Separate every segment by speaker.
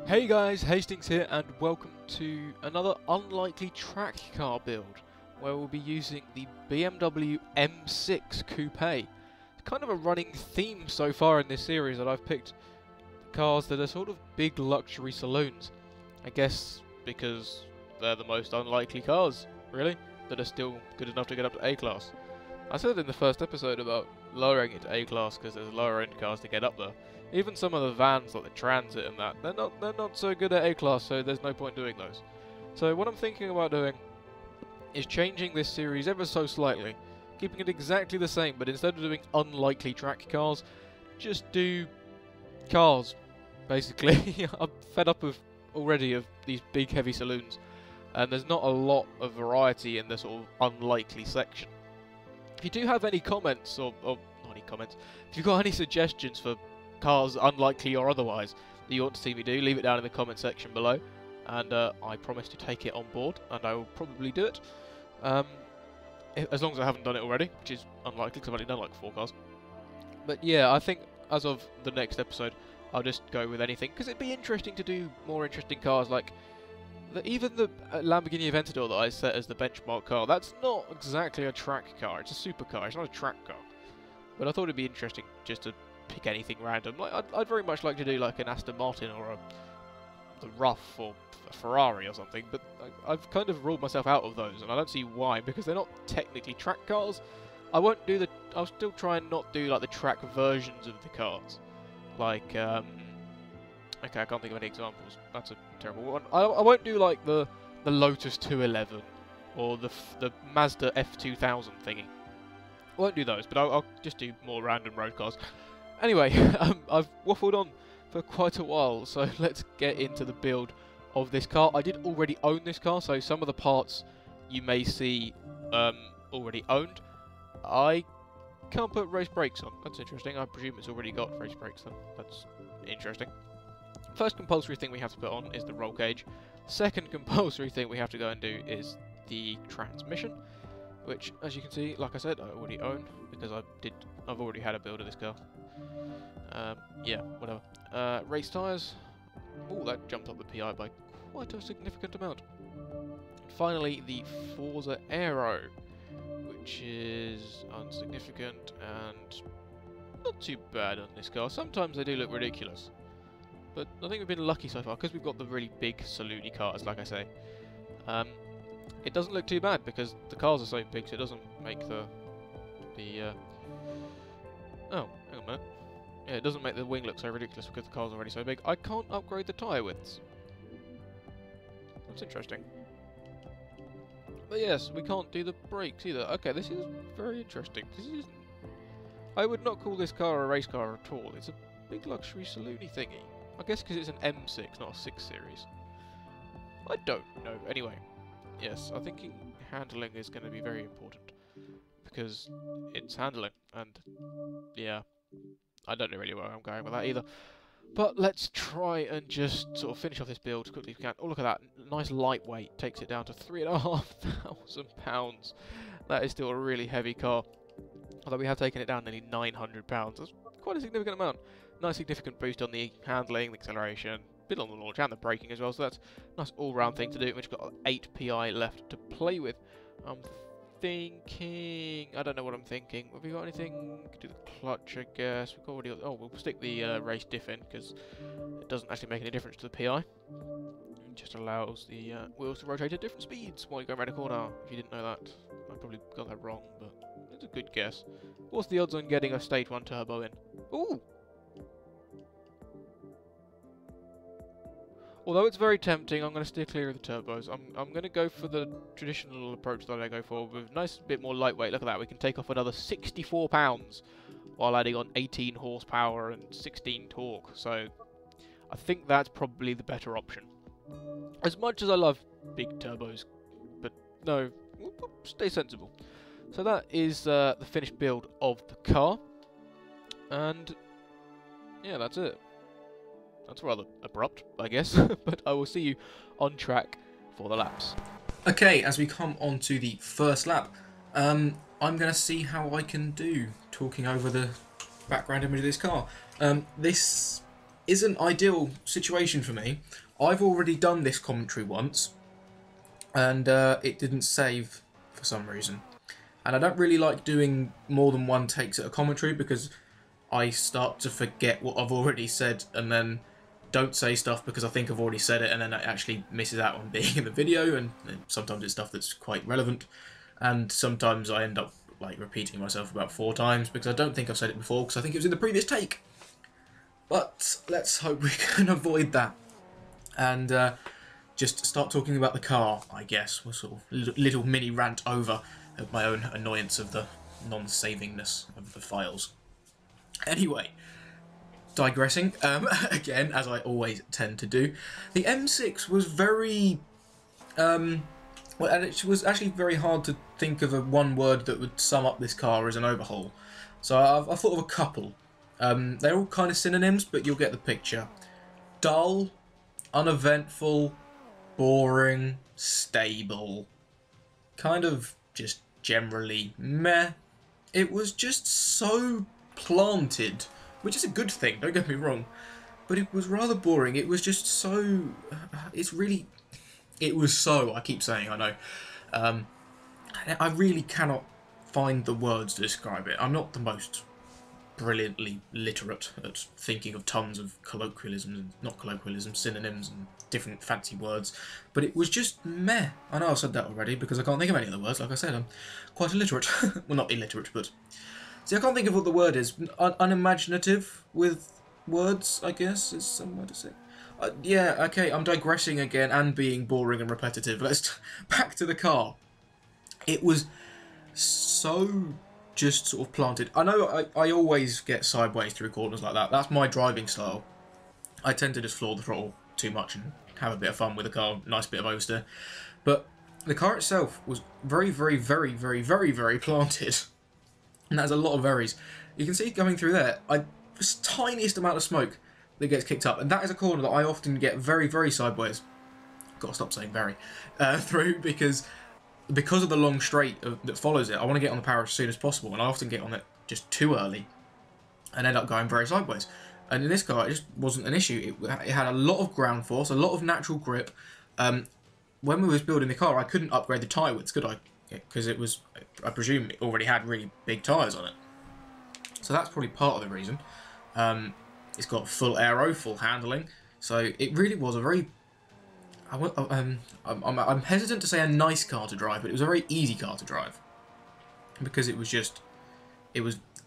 Speaker 1: Hey guys, Hastings here and welcome to another unlikely track car build where we'll be using the BMW M6 Coupe. It's kind of a running theme so far in this series that I've picked cars that are sort of big luxury saloons. I guess because they're the most unlikely cars, really, that are still good enough to get up to A-Class. I said in the first episode about lowering it to A-Class because there's lower end cars to get up there. Even some of the vans like the Transit and that, they're not so good at A-Class, so there's no point doing those. So what I'm thinking about doing is changing this series ever so slightly, keeping it exactly the same, but instead of doing unlikely track cars, just do cars, basically. I'm fed up already of these big heavy saloons, and there's not a lot of variety in the sort of unlikely section. If you do have any comments, or not any comments, if you've got any suggestions for cars, unlikely or otherwise, that you want to see me do, leave it down in the comment section below, and I promise to take it on board, and I will probably do it, as long as I haven't done it already, which is unlikely because I've only done like 4 cars. But yeah, I think as of the next episode, I'll just go with anything, because it'd be interesting to do more interesting cars, like even the Lamborghini Aventador that I set as the benchmark car. That's not exactly a track car, it's a supercar, it's not a track car. But I thought it'd be interesting just to pick anything random. Like I'd very much like to do like an Aston Martin or the Rough or a Ferrari or something, but I've kind of ruled myself out of those, and I don't see why, because they're not technically track cars. I'll still try and not do like the track versions of the cars. Like, okay, I can't think of any examples. That's a terrible one. I won't do like the Lotus 211 or the Mazda F2000 thingy. I won't do those, but I'll just do more random road cars. Anyway, I've waffled on for quite a while, so let's get into the build of this car. I did already own this car, so some of the parts you may see already owned. I can't put race brakes on. That's interesting. I presume it's already got race brakes then. That's interesting. First compulsory thing we have to put on is the roll cage. Second compulsory thing we have to go and do is the transmission, which, as you can see, like I said, I already own because I've already had a build of this car. Yeah, whatever. Race tyres. Oh, that jumped up the PI by quite a significant amount. Finally, the Forza Aero, which is insignificant and not too bad on this car. Sometimes they do look ridiculous, but I think we've been lucky so far because we've got the really big saloony cars, like I say. It doesn't look too bad because the cars are so big, so it doesn't make oh, hang on a minute. Yeah, it doesn't make the wing look so ridiculous because the car's already so big. I can't upgrade the tyre widths. That's interesting. But yes, we can't do the brakes either. Okay, this is very interesting. I would not call this car a race car at all. It's a big luxury saloony thingy. I guess because it's an M6, not a 6 Series. I don't know. Anyway, yes, I think handling is going to be very important because it's handling, and yeah, I don't know really where I'm going with that either. But let's try and just sort of finish off this build as quickly as we can. Oh, look at that. Nice lightweight. Takes it down to £3,500. That is still a really heavy car. Although we have taken it down nearly £900. That's quite a significant amount. Nice significant boost on the handling, the acceleration, bit on the launch and the braking as well. So that's a nice all-round thing to do. We've got 8 PI left to play with. I'm thinking, I don't know what I'm thinking. Have we got anything? We could do the clutch, I guess. We've already got, oh, we'll stick the race diff in because it doesn't actually make any difference to the PI. It just allows the wheels to rotate at different speeds while you go around a corner. If you didn't know that, I probably got that wrong, but it's a good guess. What's the odds on getting a stage 1 turbo in? Ooh! Although it's very tempting, I'm going to steer clear of the turbos. I'm going to go for the traditional approach that I go for, with a nice bit more lightweight. Look at that, we can take off another 64 pounds while adding on 18 horsepower and 16 torque. So I think that's probably the better option. As much as I love big turbos, but no, stay sensible. So that is the finished build of the car, and yeah, that's it. That's rather abrupt, I guess, but I will see you on track for the laps.
Speaker 2: Okay, as we come on to the first lap, I'm going to see how I can do talking over the background image of this car. This isn't ideal situation for me. I've already done this commentary once, and it didn't save for some reason. And I don't really like doing more than one takes at a commentary because I start to forget what I've already said and then don't say stuff because I think I've already said it, and then it actually misses out on being in the video, and sometimes it's stuff that's quite relevant, and sometimes I end up like repeating myself about 4 times because I don't think I've said it before because I think it was in the previous take. But let's hope we can avoid that and just start talking about the car, I guess. We'll sort of little mini rant over of my own annoyance of the non-savingness of the files. Anyway, digressing, again, as I always tend to do, the M6 was very, well, and it was actually very hard to think of one word that would sum up this car as an overhaul. So I've thought of a couple. They're all kind of synonyms, but you'll get the picture. Dull, uneventful, boring, stable, kind of just generally meh. It was just so planted, which is a good thing, don't get me wrong, but it was rather boring. It was just so, it was so, I keep saying, I know, I really cannot find the words to describe it. I'm not the most brilliantly literate at thinking of tons of colloquialisms, and not colloquialisms, synonyms and different fancy words, but it was just meh. I know I've said that already because I can't think of any other words. Like I said, I'm quite illiterate. Well, not illiterate, but see, I can't think of what the word is. Unimaginative with words, I guess, is some way to say. Yeah, okay, I'm digressing again and being boring and repetitive. Let's back to the car. It was so just sort of planted. I know I always get sideways through corners like that. That's my driving style. I tend to just floor the throttle too much and have a bit of fun with the car. Nice bit of oversteer. But the car itself was very, very, very, very, very, very planted. And that's a lot of verys. You can see coming through there, just tiniest amount of smoke that gets kicked up. And that is a corner that I often get very, very sideways. Got to stop saying very. Through because of the long straight that follows it, I want to get on the power as soon as possible, and I often get on it just too early and end up going very sideways. And in this car, it just wasn't an issue. It had a lot of ground force, a lot of natural grip. When we was building the car, I couldn't upgrade the tyre widths, could I? Because it was, I presume, it already had really big tyres on it. So that's probably part of the reason. It's got full aero, full handling, so it really was a very I'm hesitant to say a nice car to drive, but it was a very easy car to drive because it was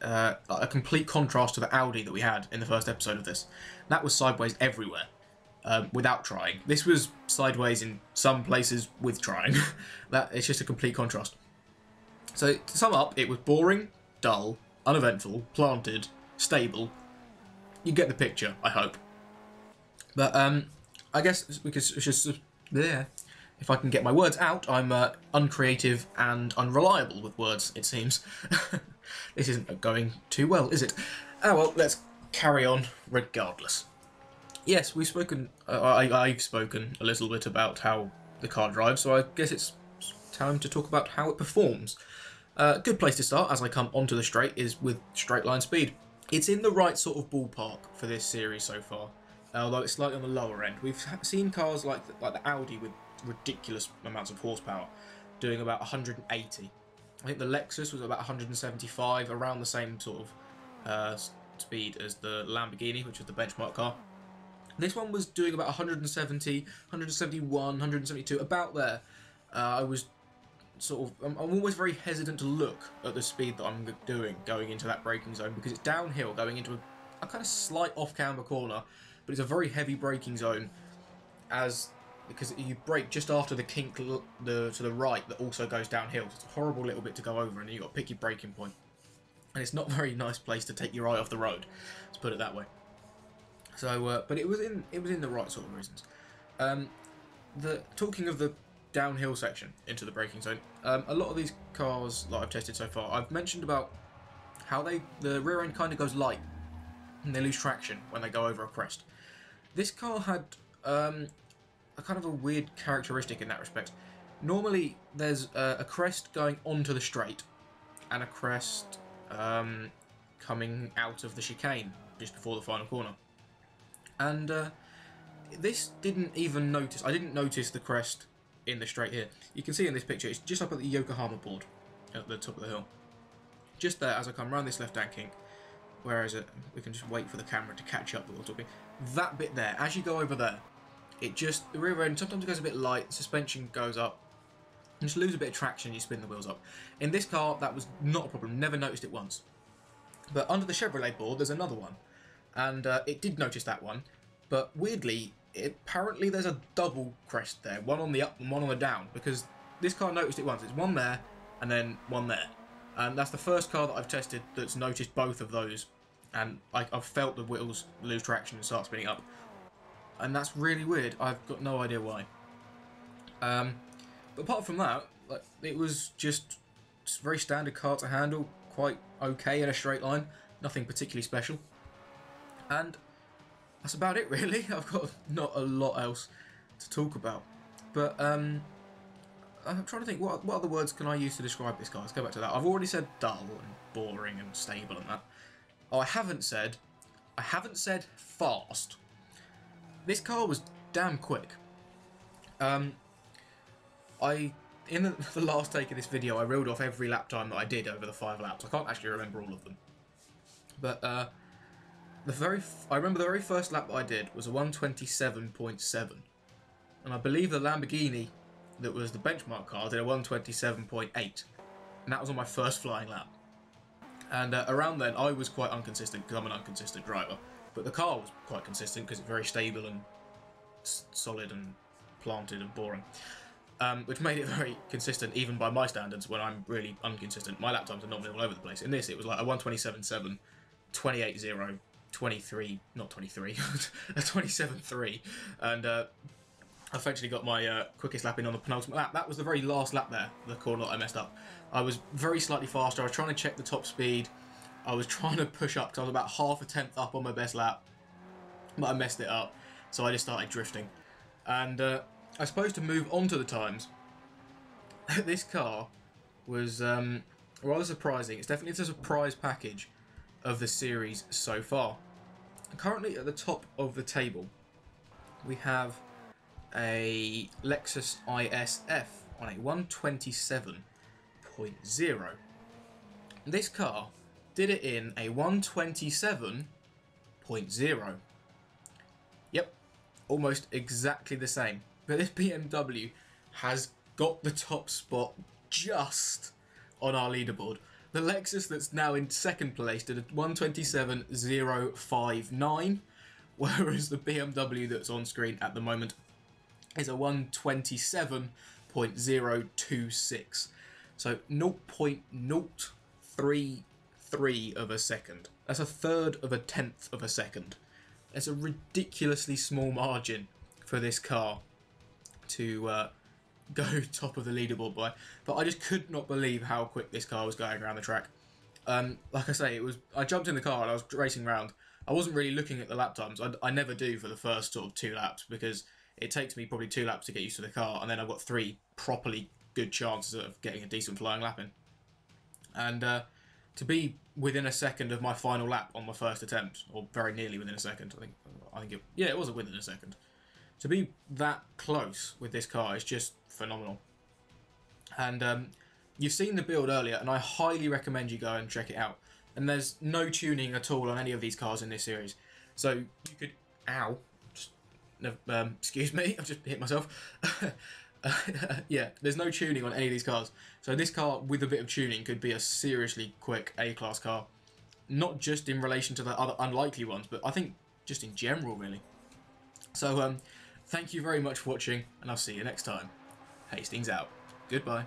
Speaker 2: a complete contrast to the Audi that we had in the first episode of this. That was sideways everywhere, without trying. This was sideways in some places with trying. It's just a complete contrast. So to sum up, it was boring, dull, uneventful, planted, stable. You get the picture, I hope. But I guess because it's just there. If I can get my words out, I'm uncreative and unreliable with words, it seems. This isn't going too well, is it? Oh well, let's carry on regardless. Yes, we've spoken, I've spoken a little bit about how the car drives, so I guess it's time to talk about how it performs. A good place to start, as I come onto the straight, is with straight line speed. It's in the right sort of ballpark for this series so far, although it's slightly on the lower end. We've seen cars like the Audi with ridiculous amounts of horsepower, doing about 180. I think the Lexus was about 175, around the same sort of speed as the Lamborghini, which was the benchmark car. This one was doing about 170, 171, 172, about there. I was sort of, I'm always very hesitant to look at the speed that I'm doing going into that braking zone because it's downhill going into a kind of slight off-camber corner, but it's a very heavy braking zone because you brake just after the kink to the right that also goes downhill. So it's a horrible little bit to go over, and you've got to pick your braking point. And it's not a very nice place to take your eye off the road, let's put it that way. So, but it was in the right sort of reasons. Talking of the downhill section into the braking zone, a lot of these cars that I've tested so far, I've mentioned about how the rear end kind of goes light and they lose traction when they go over a crest. This car had a kind of a weird characteristic in that respect. Normally there's a crest going onto the straight and a crest coming out of the chicane just before the final corner. And this didn't even notice. I didn't notice the crest in the straight here. You can see in this picture, it's just up at the Yokohama board at the top of the hill. Just there as I come around this left-hand kink. Whereas we can just wait for the camera to catch up that we're talking. That bit there, as you go over there, it just, the rear end, sometimes it goes a bit light, suspension goes up, you just lose a bit of traction, you spin the wheels up. In this car, that was not a problem, never noticed it once. But under the Chevrolet board, there's another one. And it did notice that one, but weirdly, apparently there's a double crest there, one on the up and one on the down, because this car noticed it once. It's one there, and then one there. And that's the first car that I've tested that's noticed both of those. And I've felt the wheels lose traction and start spinning up. And that's really weird. I've got no idea why. But apart from that, like, it was just a very standard car to handle. Quite okay in a straight line. Nothing particularly special. And that's about it, really. I've got not a lot else to talk about. But I'm trying to think, what other words can I use to describe this car? Let's go back to that. I've already said dull and boring and stable and that. Oh, I haven't said fast. This car was damn quick. In the last take of this video, I reeled off every lap time that I did over the 5 laps. I can't actually remember all of them. But I remember the very first lap that I did was a 127.7. And I believe the Lamborghini that was the benchmark car did a 127.8. And that was on my first flying lap. And around then, I was quite inconsistent because I'm an inconsistent driver. But the car was quite consistent because it's very stable and solid and planted and boring. Which made it very consistent even by my standards when I'm really inconsistent. My lap times are normally all over the place. In this, it was like a 127.7, 28.0, 23, not 23, a 27.3. And I eventually got my quickest lap in on the penultimate lap. That was the very last lap there, the corner that I messed up. I was very slightly faster. I was trying to check the top speed. I was trying to push up because I was about half a tenth up on my best lap. But I messed it up, so I just started drifting. And I suppose to move on to the times, this car was rather surprising. It's definitely a surprise package of the series so far. Currently at the top of the table, we have a Lexus ISF on a 127.0. This car did it in a 127.0. Yep, almost exactly the same. But this BMW has got the top spot just on our leaderboard. The Lexus that's now in second place did a 127.059, whereas the BMW that's on screen at the moment is a 127.026. So 0.033 of a second. That's a third of a tenth of a second. It's a ridiculously small margin for this car to go top of the leaderboard by. But I just could not believe how quick this car was going around the track. Like I say, I jumped in the car and I was racing around. I wasn't really looking at the lap times. I never do for the first sort of 2 laps because it takes me probably 2 laps to get used to the car, and then I've got 3 properly good chances of getting a decent flying lap in. And to be within a second of my final lap on my first attempt, or very nearly within a second, it was within a second. To be that close with this car is just phenomenal. And you've seen the build earlier, and I highly recommend you go and check it out. And there's no tuning at all on any of these cars in this series. So you could... Ow. Excuse me, I've just hit myself. Yeah, there's no tuning on any of these cars. So this car, with a bit of tuning, could be a seriously quick A-class car. Not just in relation to the other unlikely ones, but I think just in general, really. So, thank you very much for watching, and I'll see you next time. Hastings out. Goodbye.